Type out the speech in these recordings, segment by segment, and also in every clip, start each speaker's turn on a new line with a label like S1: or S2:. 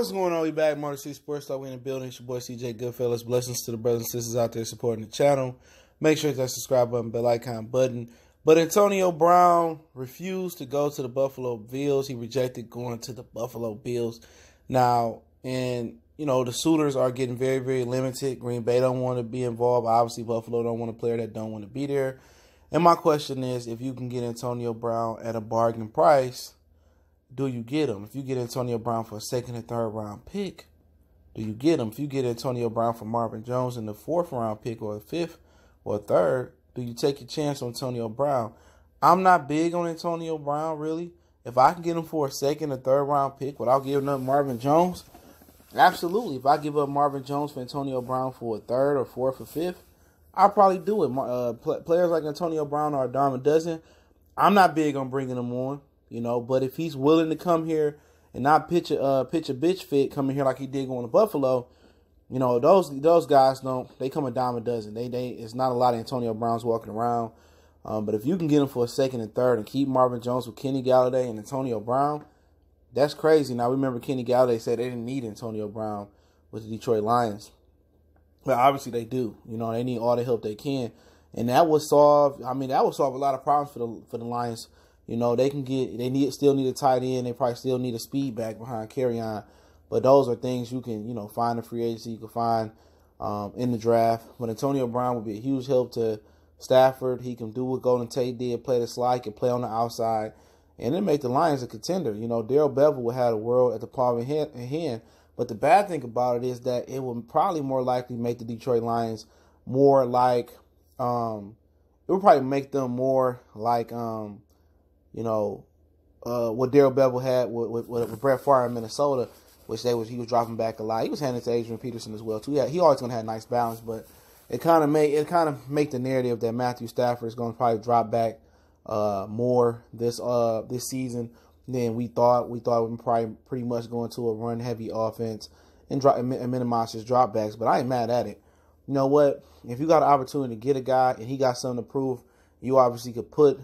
S1: What's going on? We back, Motor City Sports Talk. We in the building. It's your boy CJ Goodfellas. Blessings to the brothers and sisters out there supporting the channel. Make sure to hit that subscribe button, bell icon button. But Antonio Brown refused to go to the Buffalo Bills. He rejected going to the Buffalo Bills. Now, and the suitors are getting very, very limited. Green Bay don't want to be involved. Obviously, Buffalo don't want a player that don't want to be there. And my question is, if you can get Antonio Brown at a bargain price, do you get him? If you get Antonio Brown for a second and third round pick, do you get him? If you get Antonio Brown for Marvin Jones in the fourth round pick or a fifth or a third, do you take your chance on Antonio Brown? I'm not big on Antonio Brown, really. If I can get him for a second or third round pick without giving up Marvin Jones, absolutely. If I give up Marvin Jones for Antonio Brown for a third or fourth or fifth, I'll probably do it. Players like Antonio Brown are a dime a dozen. I'm not big on bringing them on. But if he's willing to come here and not pitch a bitch fit coming here like he did going to Buffalo, those guys they come a dime a dozen. It's not a lot of Antonio Browns walking around. But if you can get him for a second and third and keep Marvin Jones with Kenny Galladay and Antonio Brown, that's crazy. Now remember Kenny Galladay said they didn't need Antonio Brown with the Detroit Lions. But obviously they do. They need all the help they can. And that would solve a lot of problems for the Lions. They still need a tight end. They probably still need a speed back behind Carry-On. But those are things you can, find in free agency. You can find in the draft. But Antonio Brown would be a huge help to Stafford. He can do what Golden Tate did, play the slide, can play on the outside, and then make the Lions a contender. Darrell Bevel would have the world at the palm of his hand. But the bad thing about it is that it will probably more likely make the Detroit Lions more like, it would probably make them more like, what Darrell Bevel had with Brett Favre in Minnesota, which he was dropping back a lot. He was handing to Adrian Peterson as well too. He always gonna have a nice balance, but it kind of make the narrative that Matthew Stafford is gonna probably drop back more this season than we thought. We thought we'd probably pretty much go into a run heavy offense and minimize his dropbacks. But I ain't mad at it. You know what? If you got an opportunity to get a guy and he got something to prove, you obviously could put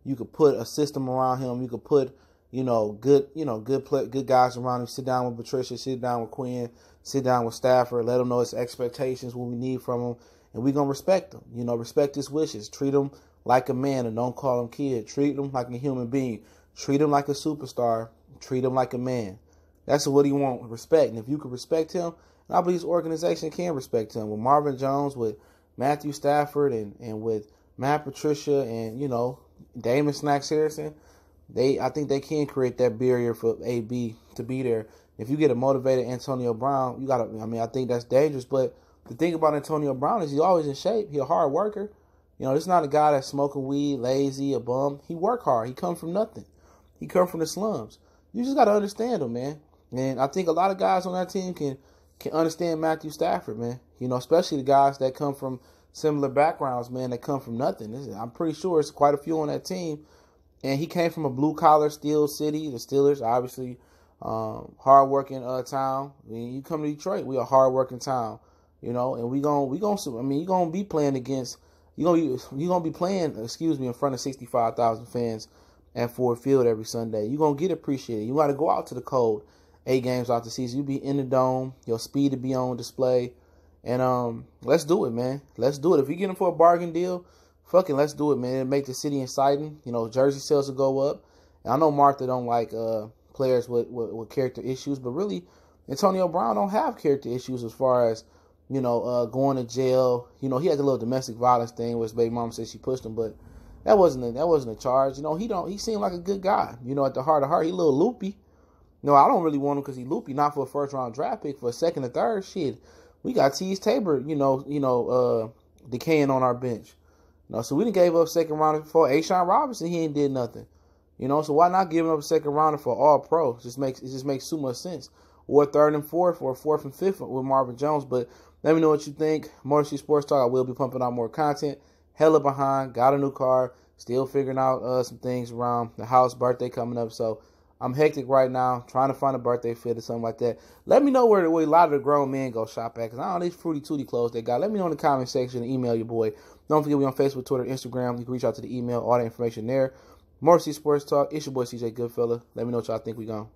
S1: a system around him. You could put, good guys around him. Sit down with Patricia, sit down with Quinn, sit down with Stafford, let him know his expectations, what we need from him, and we're going to respect him. Respect his wishes. Treat him like a man and don't call him kid. Treat him like a human being. Treat him like a superstar. Treat him like a man. That's what he wants, respect. And if you can respect him, and I believe this organization can respect him. With Marvin Jones, with Matthew Stafford, and with Matt Patricia, and, Damon Snacks Harrison, I think they can create that barrier for AB to be there. If you get a motivated Antonio Brown, I think that's dangerous. But the thing about Antonio Brown is he's always in shape. He's a hard worker. This is not a guy that's smoking weed, lazy, a bum. He work hard. He come from nothing. He come from the slums. You just got to understand him, man. And I think a lot of guys on that team can understand Matthew Stafford, man. Especially the guys that come from similar backgrounds, man, that come from nothing. I'm pretty sure it's quite a few on that team. And he came from a blue-collar steel city, the Steelers, obviously, hard-working town. You come to Detroit, we a hard-working town, and you're gonna be playing against, in front of 65,000 fans at Ford Field every Sunday. You're gonna get appreciated. You got to go out to the cold 8 games out the season. You be in the dome, your speed to be on display. And let's do it, man. Let's do it. If you get him for a bargain deal, fucking let's do it, man. It'll make the city exciting. Jersey sales will go up. And I know Martha don't like players with character issues, but really, Antonio Brown don't have character issues as far as, going to jail. He had the little domestic violence thing where his baby mom said she pushed him, but that wasn't a charge. He seemed like a good guy. At the heart of heart, he a little loopy. I don't really want him because he loopy, not for a first round draft pick, for a second or third. Shit. We got Tease Tabor, decaying on our bench. So we done gave up second rounder for Ashawn Robinson. He ain't did nothing. So why not give him up a second rounder for all pro? It just makes too much sense. Or third and fourth, or fourth and fifth with Marvin Jones. But let me know what you think. Motor City Sports Talk. I will be pumping out more content. Hella behind. Got a new car. Still figuring out some things around the house. Birthday coming up. So I'm hectic right now, trying to find a birthday fit or something like that. Let me know where a lot of the grown men go shop at, because I don't know these fruity tooty clothes they got. Let me know in the comment section and email your boy. Don't forget we on Facebook, Twitter, Instagram. You can reach out to the email, all the information there. Motor City Sports Talk. It's your boy CJ Goodfella. Let me know what y'all think we gone.